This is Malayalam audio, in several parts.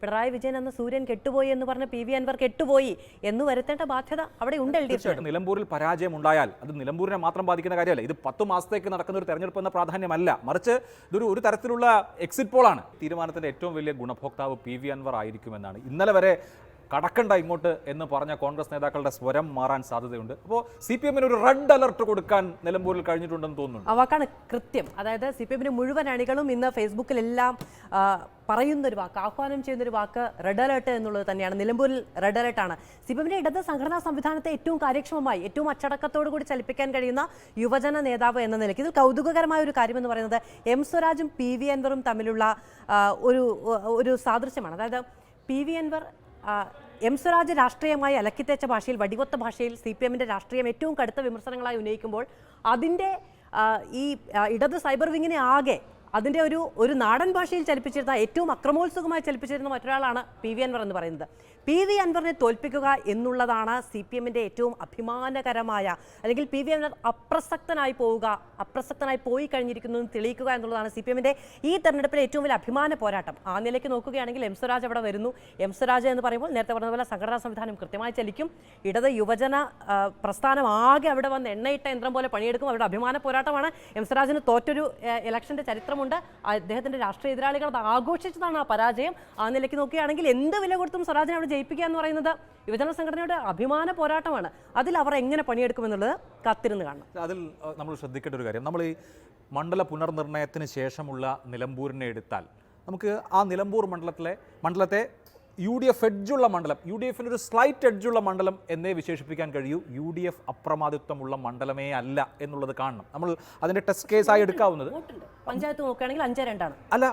പിണറായി വിജയൻ എന്ന സൂര്യൻ കെട്ടുപോയി എന്ന് പറഞ്ഞ പി വി അൻവർ കെട്ടുപോയി എന്ന് വരുത്തേണ്ട ബാധ്യത അവിടെ ഉണ്ട്. നിലമ്പൂരിൽ പരാജയം ഉണ്ടായാൽ അത് നിലമ്പൂരിനെ മാത്രം ബാധിക്കുന്ന കാര്യമല്ല. ഇത് 10 മാസത്തേക്ക് നടക്കുന്ന ഒരു തെരഞ്ഞെടുപ്പ് എന്ന പ്രാധാന്യമല്ല, മറിച്ച് ഇതൊരു തരത്തിലുള്ള എക്സിറ്റ് പോളാണ്. തീരുമാനത്തിന്റെ ഏറ്റവും വലിയ ഗുണഭോക്താവ് പി വി അൻവർ ആയിരിക്കുമെന്നാണ് ഇന്നലെ വരെ കടക്കണ്ട ഇങ്ങോട്ട് എന്ന് പറഞ്ഞ കോൺഗ്രസ് നേതാക്കളുടെ സ്വരം മാറാൻ സാധ്യതയുണ്ട്. അപ്പോൾ CPM ഒരു റെഡ് അലർട്ട് കൊടുക്കാൻ നിലമ്പൂരിൽ കഴിഞ്ഞിട്ടുണ്ടെന്ന് തോന്നുന്നു. ആ വാക്കാണ് കൃത്യം. അതായത് CPM മുഴുവൻ അണികളും ഇന്ന് ഫേസ്ബുക്കിലെല്ലാം പറയുന്നൊരു വാക്ക്, ആഹ്വാനം ചെയ്യുന്നൊരു വാക്ക് റെഡ് അലർട്ട് എന്നുള്ളത് തന്നെയാണ്. നിലമ്പൂരിൽ റെഡ് അലർട്ടാണ്. CPM ഇടത് സംഘടനാ സംവിധാനത്തെ ഏറ്റവും കാര്യക്ഷമമായി, ഏറ്റവും അച്ചടക്കത്തോടു കൂടി ചലിപ്പിക്കാൻ കഴിയുന്ന യുവജന നേതാവ് എന്ന നിലയ്ക്ക് ഇത് കൗതുകകരമായ ഒരു കാര്യമെന്ന് പറയുന്നത് എം സ്വരാജും പി വി അൻവറും തമ്മിലുള്ള ഒരു സാദൃശ്യമാണ്. അതായത് P V Anvar M Swaraj രാഷ്ട്രീയമായി അലക്കിത്തേച്ച ഭാഷയിൽ, വടികൊത്ത ഭാഷയിൽ CPM രാഷ്ട്രീയം ഏറ്റവും കടുത്ത വിമർശനങ്ങളായി ഉന്നയിക്കുമ്പോൾ അതിൻ്റെ ഈ ഇടത് സൈബർ വിങ്ങിനെ ആകെ അതിൻ്റെ ഒരു നാടൻ ഭാഷയിൽ ചലിപ്പിച്ചിരുന്ന, ഏറ്റവും അക്രമോത്സുകമായി ചലിപ്പിച്ചിരുന്ന മറ്റൊരാളാണ് പി വി അൻവർ എന്ന് പറയുന്നത്. പി വി അൻവറിനെ തോൽപ്പിക്കുക എന്നുള്ളതാണ് CPM ഏറ്റവും അഭിമാനകരമായ, അല്ലെങ്കിൽ പി വി അൻവർ അപ്രസക്തനായി പോയി കഴിഞ്ഞിരിക്കുന്നു എന്ന് തെളിയിക്കുക എന്നുള്ളതാണ് CPM ഈ തെരഞ്ഞെടുപ്പിലെ ഏറ്റവും വലിയ അഭിമാന പോരാട്ടം. ആ നിലയ്ക്ക് നോക്കുകയാണെങ്കിൽ എം സ്വരാജ് അവിടെ വരുന്നു. എം സ്വരാജ് എന്ന് പറയുമ്പോൾ നേരത്തെ പറഞ്ഞ പോലെ സംഘടനാ സംവിധാനം കൃത്യമായി ചലിക്കും. ഇടത് യുവജന പ്രസ്ഥാനം ആകെ അവിടെ വന്ന് എണ്ണയിട്ട യന്ത്രം പോലെ പണിയെടുക്കും. അവരുടെ അഭിമാന പോരാട്ടമാണ്. എം സ്വരാജിന് തോറ്റൊരു ഇലക്ഷന്റെ ചരിത്രമുണ്ട്. അദ്ദേഹത്തിന്റെ രാഷ്ട്രീയ എതിരാളികൾ അത് ആഘോഷിച്ചതാണ് ആ പരാജയം. ആ നിലയ്ക്ക് നോക്കുകയാണെങ്കിൽ എന്ത് വില കൊടുത്തും സ്വരാജിനെ അവിടെ ജയിപ്പിക്കുക എന്ന് പറയുന്നത് യുവജന സംഘടനയുടെ അഭിമാന പോരാട്ടമാണ്. അതിൽ അവർ എങ്ങനെ പണിയെടുക്കുമെന്നുള്ളത് കാത്തിരുന്ന് കാണണം. അതിൽ നമ്മൾ ശ്രദ്ധിക്കേണ്ട ഒരു കാര്യം, നമ്മൾ ഈ മണ്ഡല പുനർനിർണയത്തിന് ശേഷമുള്ള നിലമ്പൂരിനെ എടുത്താൽ നമുക്ക് ആ നിലമ്പൂർ മണ്ഡലത്തെ UDF എഡ്ജുള്ള മണ്ഡലം, UDFിന് ഒരു സ്ലൈറ്റ് എഡ്ജുള്ള മണ്ഡലം എന്നേ വിശേഷിപ്പിക്കാൻ കഴിയൂ. UDF അപ്രമാദിത്വമുള്ള മണ്ഡലമേ അല്ല എന്നുള്ളത് കാണണം. നമ്മൾ അതിൻ്റെ ടെസ്റ്റ് കേസായി എടുക്കാവുന്നത് പഞ്ചായത്ത് നോക്കുകയാണെങ്കിൽ 5-2 അല്ല,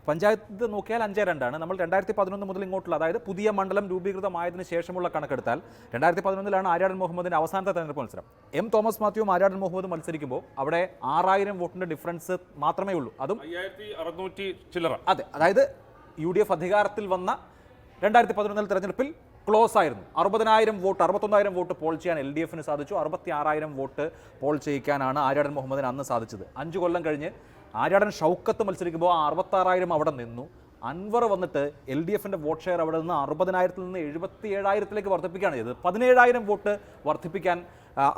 പഞ്ചായത്ത് നോക്കിയാൽ 5-2. നമ്മൾ 2011 മുതൽ ഇങ്ങോട്ടുള്ള, അതായത് പുതിയ മണ്ഡലം രൂപീകൃതമായതിനു ശേഷമുള്ള കണക്കെടുത്താൽ 2011 അവരാടൻ മുഹമ്മദിന്റെ അവസാനത്തെ തെരഞ്ഞെടുപ്പ് മത്സരം. M തോമസ് മാത്യുവും ആര്യാടൻ മുഹമ്മദും മത്സരിക്കുമ്പോൾ അവിടെ 6000 വോട്ടിന്റെ ഡിഫറൻസ് മാത്രമേ ഉള്ളൂ. അതും 5600 ചില്ലറ. അതെ, അതായത് UDF അധികാരത്തിൽ വന്ന 2011 തെരഞ്ഞെടുപ്പിൽ ക്ലോസ് ആയിരുന്നു. 61,000 വോട്ട് പോൾ ചെയ്യാൻ LDFന് സാധിച്ചു. 66,000 വോട്ട് പോൾ ചെയ്യിക്കാനാണ് ആര്യാടൻ മുഹമ്മദിന് അന്ന് സാധിച്ചത്. 5 കൊല്ലം കഴിഞ്ഞ് ആര്യാടൻ ഷൗക്കത്ത് മത്സരിക്കുമ്പോൾ 66,000 അവിടെ നിന്നു. അൻവർ വന്നിട്ട് LDFിൻ്റെ വോട്ട് ഷെയർ അവിടെ നിന്ന് 60,000-ൽ നിന്ന് 77,000-ലേക്ക് വർദ്ധിപ്പിക്കുകയാണ് ചെയ്തത്. 17,000 വോട്ട് വർദ്ധിപ്പിക്കാൻ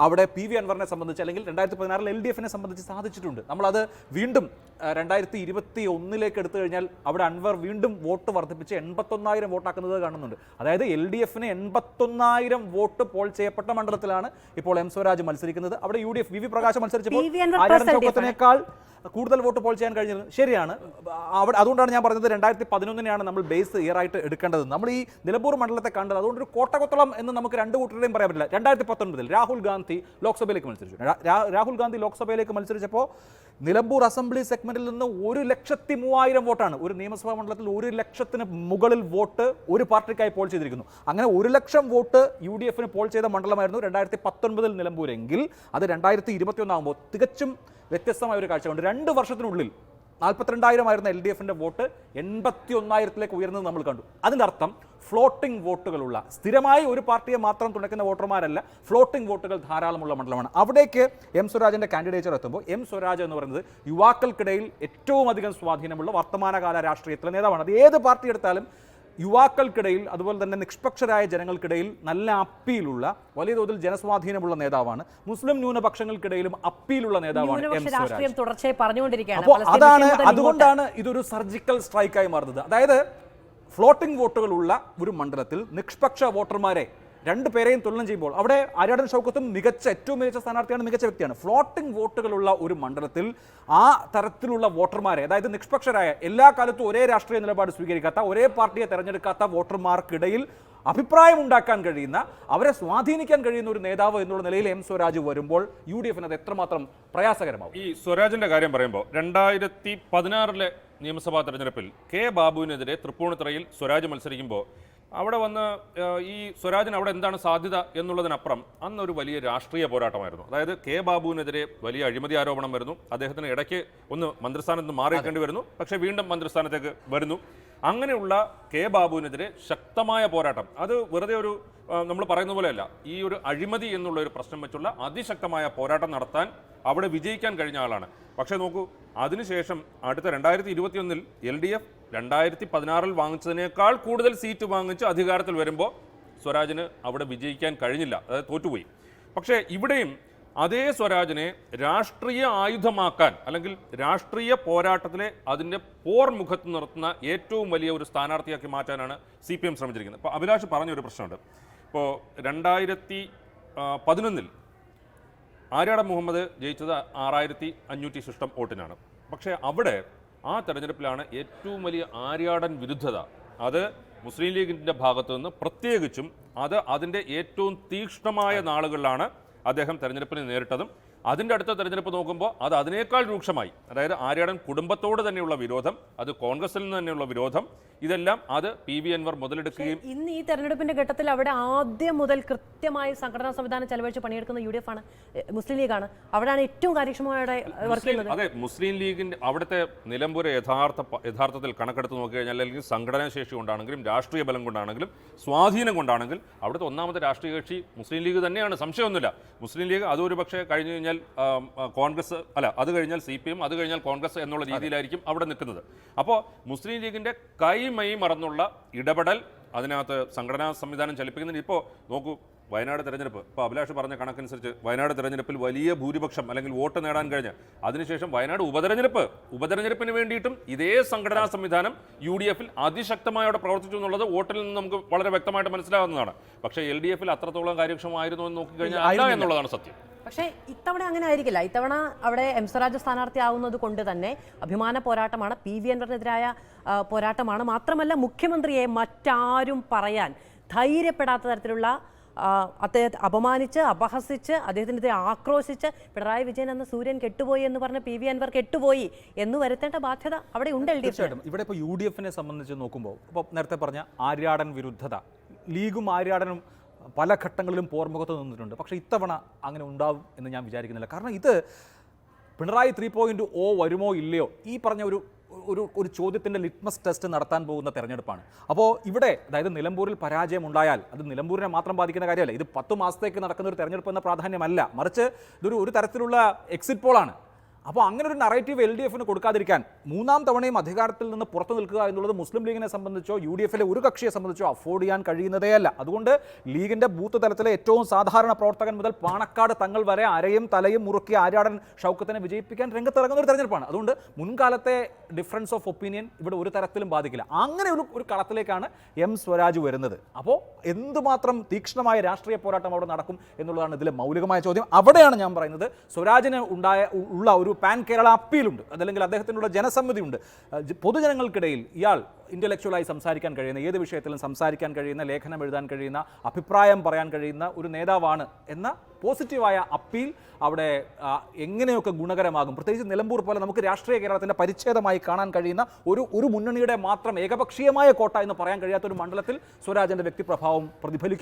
അവിടെ പി വി അൻവറിനെ സംബന്ധിച്ച്, അല്ലെങ്കിൽ 2016 LDFിനെ സംബന്ധിച്ച് സാധിച്ചിട്ടുണ്ട്. നമ്മളത് വീണ്ടും 2021 എടുത്തു കഴിഞ്ഞാൽ അവിടെ അൻവർ വീണ്ടും വോട്ട് വർദ്ധിപ്പിച്ച് 81,000 വോട്ടാക്കുന്നത് കാണുന്നുണ്ട്. അതായത് LDFന് 81,000 വോട്ട് പോൾ ചെയ്യപ്പെട്ട മണ്ഡലത്തിലാണ് ഇപ്പോൾ എം സ്വരാജ് മത്സരിക്കുന്നത്. അവിടെ UDF വി പ്രകാശ് മത്സരിച്ചപ്പോൾ ആര്യാടൻ ഷൗക്കത്തിനേക്കാൾ കൂടുതൽ വോട്ട് പോൾ ചെയ്യാൻ കഴിഞ്ഞത് ശരിയാണ്. അതുകൊണ്ടാണ് ഞാൻ പറഞ്ഞത് 2011 നമ്മൾ ബേസ് ഇയർ ആയിട്ട് എടുക്കേണ്ടത്. നമ്മൾ ഈ നിലമ്പൂർ മണ്ഡലത്തെ കണ്ടത് അതുകൊണ്ടൊരു കോട്ടകൊത്തളം എന്ന് നമുക്ക് രണ്ട് കൂട്ടരുടെയും പറയാൻ പറ്റില്ല. 2019 രാഹുൽ ഗാന്ധി ലോക്സഭയിലേക്ക് മത്സരിച്ചു. രാഹുൽ ഗാന്ധി ലോക്സഭയിലേക്ക് മത്സരിച്ചപ്പോൾ നിലമ്പൂർ അസംബ്ലി സെഗ്മെന്റിൽ നിന്ന് 103,000 വോട്ടാണ്. ഒരു നിയമസഭാ മണ്ഡലത്തിൽ 100,000-ന് മുകളിൽ വോട്ട് ഒരു പാർട്ടിക്കായി പോൾ ചെയ്തിരിക്കുന്നു. അങ്ങനെ 100,000 വോട്ട് UDFന് പോൾ ചെയ്ത മണ്ഡലമായിരുന്നു 2019 നിലമ്പൂരെങ്കിൽ അത് 2021 ആകുമ്പോൾ തികച്ചും വ്യത്യസ്തമായ ഒരു കാഴ്ച കൊണ്ട് 2 വർഷത്തിനുള്ളിൽ 42,000 ആയിരുന്ന LDFിൻ്റെ വോട്ട് 81,000-ലേക്ക് ഉയർന്നത് നമ്മൾ കണ്ടു. അതിൻ്റെ അർത്ഥം ഫ്ലോട്ടിംഗ് വോട്ടുകളുള്ള, സ്ഥിരമായി ഒരു പാർട്ടിയെ മാത്രം തുണയ്ക്കുന്ന വോട്ടർമാരല്ല, ഫ്ലോട്ടിംഗ് വോട്ടുകൾ ധാരാളമുള്ള മണ്ഡലമാണ്. അവിടേക്ക് എം സ്വരാജിൻ്റെ കാൻഡിഡേച്ചർ എത്തുമ്പോൾ എം സ്വരാജ് എന്ന് പറയുന്നത് യുവാക്കൾക്കിടയിൽ ഏറ്റവും അധികം സ്വാധീനമുള്ള വർത്തമാനകാല രാഷ്ട്രീയത്തിലെ നേതാവാണ്. അത് ഏത് പാർട്ടി എടുത്താലും യുവാക്കൾക്കിടയിൽ, അതുപോലെ തന്നെ നിഷ്പക്ഷരായ ജനങ്ങൾക്കിടയിൽ നല്ല അപ്പീലുള്ള, വലിയ തോതിൽ ജനസ്വാധീനമുള്ള നേതാവാണ്. മുസ്ലിം ന്യൂനപക്ഷങ്ങൾക്കിടയിലും അപ്പീലുള്ള നേതാവാണ് എം സ്വരാജ്. അപ്പോൾ അതുകൊണ്ടാണ് ഇതൊരു സർജിക്കൽ സ്ട്രൈക്കായി മാറുന്നത്. അതായത് ഫ്ലോട്ടിംഗ് വോട്ടുകളുള്ള ഒരു മണ്ഡലത്തിൽ നിഷ്പക്ഷ വോട്ടർമാരെ 2 പേരെയും തുലനം ചെയ്യുമ്പോൾ അവിടെ ആര്യാടൻ ഷൗക്കത്തും ഏറ്റവും മികച്ച സ്ഥാനാർത്ഥിയാണ്, മികച്ച വ്യക്തിയാണ്. ഫ്ലോട്ടിംഗ് വോട്ടുകളുള്ള ഒരു മണ്ഡലത്തിൽ ആ തരത്തിലുള്ള വോട്ടർമാരെ, അതായത് നിഷ്പക്ഷരായ, എല്ലാ കാലത്തും ഒരേ രാഷ്ട്രീയ നിലപാട് സ്വീകരിക്കാത്ത, ഒരേ പാർട്ടിയെ തെരഞ്ഞെടുക്കാത്ത വോട്ടർമാർക്കിടയിൽ അഭിപ്രായം ഉണ്ടാക്കാൻ കഴിയുന്ന, അവരെ സ്വാധീനിക്കാൻ കഴിയുന്ന ഒരു നേതാവ് എന്നുള്ള നിലയിൽ എം സ്വരാജ് വരുമ്പോൾ UDFന് അത് എത്രമാത്രം പ്രയാസകരമാവും. ഈ സ്വരാജിന്റെ കാര്യം പറയുമ്പോൾ 2016 നിയമസഭാ തെരഞ്ഞെടുപ്പിൽ കെ ബാബുവിനെതിരെ തൃപ്പൂണിത്തുറയിൽ സ്വരാജ് മത്സരിക്കുമ്പോൾ അവിടെ വന്ന് ഈ സ്വരാജിന് അവിടെ എന്താണ് സാധ്യത എന്നുള്ളതിനപ്പുറം അന്നൊരു വലിയ രാഷ്ട്രീയ പോരാട്ടമായിരുന്നു. അതായത് കെ ബാബുവിനെതിരെ വലിയ അഴിമതി ആരോപണം വരുന്നു. അദ്ദേഹത്തിന് ഇടയ്ക്ക് ഒന്ന് മന്ത്രിസ്ഥാനത്ത് നിന്ന് മാറിയേക്കേണ്ടി വരുന്നു, പക്ഷേ വീണ്ടും മന്ത്രിസ്ഥാനത്തേക്ക് വരുന്നു. അങ്ങനെയുള്ള കെ ബാബുവിനെതിരെ ശക്തമായ പോരാട്ടം, അത് വെറുതെ ഒരു നമ്മൾ പറയുന്ന പോലെയല്ല, ഈ ഒരു അഴിമതി എന്നുള്ള ഒരു പ്രശ്നം വെച്ചുള്ള അതിശക്തമായ പോരാട്ടം നടത്താൻ അവിടെ വിജയിക്കാൻ കഴിഞ്ഞ ആളാണ്. പക്ഷേ നോക്കൂ, അതിനുശേഷം അടുത്ത 2021 LDF 2016 വാങ്ങിച്ചതിനേക്കാൾ കൂടുതൽ സീറ്റ് വാങ്ങിച്ച് അധികാരത്തിൽ വരുമ്പോൾ സ്വരാജിന് അവിടെ വിജയിക്കാൻ കഴിഞ്ഞില്ല, അതായത് തോറ്റുപോയി. പക്ഷേ ഇവിടെയും അതേ സ്വരാജിനെ രാഷ്ട്രീയ ആയുധമാക്കാൻ അല്ലെങ്കിൽ രാഷ്ട്രീയ പോരാട്ടത്തിലെ അതിൻ്റെ പോർമുഖത്ത് നിർത്തുന്ന ഏറ്റവും വലിയ ഒരു സ്ഥാനാർത്ഥിയാക്കി മാറ്റാനാണ് CPM ശ്രമിച്ചിരിക്കുന്നത്. ഇപ്പോൾ അഭിലാഷ് പറഞ്ഞൊരു പ്രശ്നമുണ്ട്. ഇപ്പോൾ 2011 ആര്യാടൻ മുഹമ്മദ് ജയിച്ചത് 6500 ശിഷ്ടം വോട്ടിനാണ്. പക്ഷേ അവിടെ ആ തെരഞ്ഞെടുപ്പിലാണ് ഏറ്റവും വലിയ ആര്യാടൻ വിരുദ്ധത അത് മുസ്ലിം ലീഗിൻ്റെ ഭാഗത്തു നിന്ന് പ്രത്യേകിച്ചും അത് അതിൻ്റെ ഏറ്റവും തീക്ഷ്ണമായ നാളുകളിലാണ് അദ്ദേഹം തെരഞ്ഞെടുപ്പിന് നേരിട്ടതും. അതിൻ്റെ അടുത്ത തെരഞ്ഞെടുപ്പ് നോക്കുമ്പോൾ അത് അതിനേക്കാൾ രൂക്ഷമായി. അതായത് ആര്യാടൻ കുടുംബത്തോട് തന്നെയുള്ള വിരോധം, അത് കോൺഗ്രസിൽ നിന്ന് തന്നെയുള്ള വിരോധം, ഇതെല്ലാം അത് PV അൻവർ മുതലെടുക്കുകയും. ഇന്ന് ഈ തെരഞ്ഞെടുപ്പിന്റെ ഘട്ടത്തിൽ അവിടെ ആദ്യം മുതൽ കൃത്യമായി സംഘടനാ സംവിധാനം ചെലവഴിച്ച് പണിയെടുക്കുന്ന UDF ആണ്, മുസ്ലിം ലീഗാണ്. അവിടെയാണ് ഏറ്റവും കാര്യക്ഷമമായി വർക്ക് ചെയ്യുന്നത്. അതെ, മുസ്ലിം ലീഗിൻ്റെ അവിടുത്തെ നിലമ്പൂർ യഥാർത്ഥത്തിൽ കണക്കെടുത്ത് നോക്കിക്കഴിഞ്ഞാൽ അല്ലെങ്കിൽ സംഘടനാ ശേഷി കൊണ്ടാണെങ്കിലും രാഷ്ട്രീയ ബലം കൊണ്ടാണെങ്കിലും സ്വാധീനം കൊണ്ടാണെങ്കിൽ അവിടുത്തെ ഒന്നാമത്തെ രാഷ്ട്രീയ കക്ഷി മുസ്ലിം ലീഗ് തന്നെയാണ്, സംശയമൊന്നുമില്ല. മുസ്ലിം ലീഗ് അതൊരു പക്ഷേ കഴിഞ്ഞു കഴിഞ്ഞാൽ കോൺഗ്രസ് അല്ല, അത് കഴിഞ്ഞാൽ CPM, അത് കഴിഞ്ഞാൽ കോൺഗ്രസ് എന്നുള്ള രീതിയിലായിരിക്കും അവിടെ നിൽക്കുന്നത്. അപ്പോൾ മുസ്ലിം ലീഗിൻ്റെ കൈമൈ മറന്നുള്ള ഇടപെടൽ അതിനകത്ത് സംഘടനാ സംവിധാനം ചലിപ്പിക്കുന്നതിന് ഇപ്പോൾ നോക്കൂ, വയനാട് തെരഞ്ഞെടുപ്പ് ഇപ്പോൾ അഭിലാഷ് പറഞ്ഞ കണക്കനുസരിച്ച് വയനാട് തെരഞ്ഞെടുപ്പിൽ വലിയ ഭൂരിപക്ഷം അല്ലെങ്കിൽ വോട്ട് നേടാൻ കഴിഞ്ഞ് അതിനുശേഷം വയനാട് ഉപതെരഞ്ഞെടുപ്പിന് വേണ്ടിയിട്ടും ഇതേ സംഘടനാ സംവിധാനം UDFൽ അതിശക്തമായി അവിടെ പ്രവർത്തിച്ചു എന്നുള്ളത് വോട്ടിൽ നിന്ന് നമുക്ക് വളരെ വ്യക്തമായിട്ട് മനസ്സിലാകുന്നതാണ്. പക്ഷേ LDFൽ അത്രത്തോളം കാര്യക്ഷമമായിരുന്നു എന്ന് നോക്കിക്കഴിഞ്ഞാൽ അല്ല എന്നുള്ളതാണ് സത്യം. പക്ഷേ ഇത്തവണ അങ്ങനെ ആയിരിക്കില്ല. ഇത്തവണ അവിടെ എം സ്വരാജ് സ്ഥാനാർത്ഥിയാവുന്നത് കൊണ്ട് തന്നെ അഭിമാന പോരാട്ടമാണ്, PV അൻവറിനെതിരായ പോരാട്ടമാണ്. മാത്രമല്ല മുഖ്യമന്ത്രിയെ മറ്റാരും പറയാൻ ധൈര്യപ്പെടാത്ത തരത്തിലുള്ള അദ്ദേഹത്തെ അപമാനിച്ച് അപഹസിച്ച് അദ്ദേഹത്തിനെതിരെ ആക്രോശിച്ച് പിണറായി വിജയൻ എന്ന സൂര്യൻ കെട്ടുപോയി എന്ന് പറഞ്ഞ് PV അൻവർ കെട്ടുപോയി എന്ന് വരുത്തേണ്ട ബാധ്യത അവിടെ ഉണ്ട്. തീർച്ചയായിട്ടും ഇവിടെ ഇപ്പോൾ UDFനെ സംബന്ധിച്ച് നോക്കുമ്പോൾ ഇപ്പോൾ നേരത്തെ പറഞ്ഞ ആര്യാടൻ വിരുദ്ധത, ലീഗും ആര്യാടനും പല ഘട്ടങ്ങളിലും പോർമുഖത്ത് നിന്നിട്ടുണ്ട്. പക്ഷേ ഇത്തവണ അങ്ങനെ ഉണ്ടാവും എന്ന് ഞാൻ വിചാരിക്കുന്നില്ല. കാരണം ഇത് പിണറായി 3.0 വരുമോ ഇല്ലയോ ഈ പറഞ്ഞ ഒരു ചോദ്യത്തിൻ്റെ ലിറ്റ്മസ് ടെസ്റ്റ് നടത്താൻ പോകുന്ന തെരഞ്ഞെടുപ്പാണ്. അപ്പോൾ ഇവിടെ അതായത് നിലമ്പൂരിൽ പരാജയമുണ്ടായാൽ അത് നിലമ്പൂരിനെ മാത്രം ബാധിക്കുന്ന കാര്യമല്ല. ഇത് 10 മാസത്തേക്ക് നടക്കുന്ന ഒരു തെരഞ്ഞെടുപ്പ് എന്ന പ്രാധാന്യമല്ല, മറിച്ച് ഒരു തരത്തിലുള്ള എക്സിറ്റ് പോളാണ്. അപ്പോൾ അങ്ങനെ ഒരു നറേറ്റീവ് LDFന് കൊടുക്കാതിരിക്കാൻ മൂന്നാം തവണയും അധികാരത്തിൽ നിന്ന് പുറത്തു നിൽക്കുക എന്നുള്ളത് മുസ്ലിം ലീഗിനെ സംബന്ധിച്ചോ UDFിലെ ഒരു കക്ഷിയെ സംബന്ധിച്ചോ അഫോർഡ് ചെയ്യാൻ കഴിയുന്നതേയല്ല. അതുകൊണ്ട് ലീഗിൻ്റെ ബൂത്ത് തലത്തിലെ ഏറ്റവും സാധാരണ പ്രവർത്തകൻ മുതൽ പാണക്കാട് തങ്ങൾ വരെ അരയും തലയും മുറുക്കി ആര്യാടൻ ഷൗക്കത്തിനെ വിജയിപ്പിക്കാൻ രംഗത്തിറങ്ങുന്ന ഒരു തെരഞ്ഞെടുപ്പാണ്. അതുകൊണ്ട് മുൻകാലത്തെ ഡിഫറൻസ് ഓഫ് ഒപ്പീനിയൻ ഇവിടെ ഒരു തരത്തിലും ബാധിക്കില്ല. അങ്ങനെ ഒരു കളത്തിലേക്കാണ് എം സ്വരാജ് വരുന്നത്. അപ്പോൾ എന്തുമാത്രം തീക്ഷ്ണമായ രാഷ്ട്രീയ പോരാട്ടം അവിടെ നടക്കും എന്നുള്ളതാണ് ഇതിലെ മൗലികമായ ചോദ്യം. അവിടെയാണ് ഞാൻ പറയുന്നത് സ്വരാജിന് ഉള്ള ഒരു പാൻ കേരള അപ്പീലുണ്ട്, അതല്ലെങ്കിൽ അദ്ദേഹത്തിനുള്ള ജനസമ്മതിയുണ്ട്. പൊതുജനങ്ങൾക്കിടയിൽ ഇയാൾ ഇൻ്റലക്ച്വലായി സംസാരിക്കാൻ കഴിയുന്ന, ഏത് വിഷയത്തിലും സംസാരിക്കാൻ കഴിയുന്ന, ലേഖനം എഴുതാൻ കഴിയുന്ന, അഭിപ്രായം പറയാൻ കഴിയുന്ന ഒരു നേതാവാണ് എന്ന പോസിറ്റീവായ അപ്പീൽ അവിടെ എങ്ങനെയൊക്കെ ഗുണകരമാകും. പ്രത്യേകിച്ച് നിലമ്പൂർ പോലെ നമുക്ക് രാഷ്ട്രീയ കേരളത്തിൻ്റെ പരിച്ഛേദമായി കാണാൻ കഴിയുന്ന ഒരു മുന്നണിയുടെ മാത്രം ഏകപക്ഷീയമായ കോട്ട എന്ന് പറയാൻ കഴിയാത്ത ഒരു മണ്ഡലത്തിൽ സ്വരാജിൻ്റെ വ്യക്തിപ്രഭാവം പ്രതിഫലിക്കും.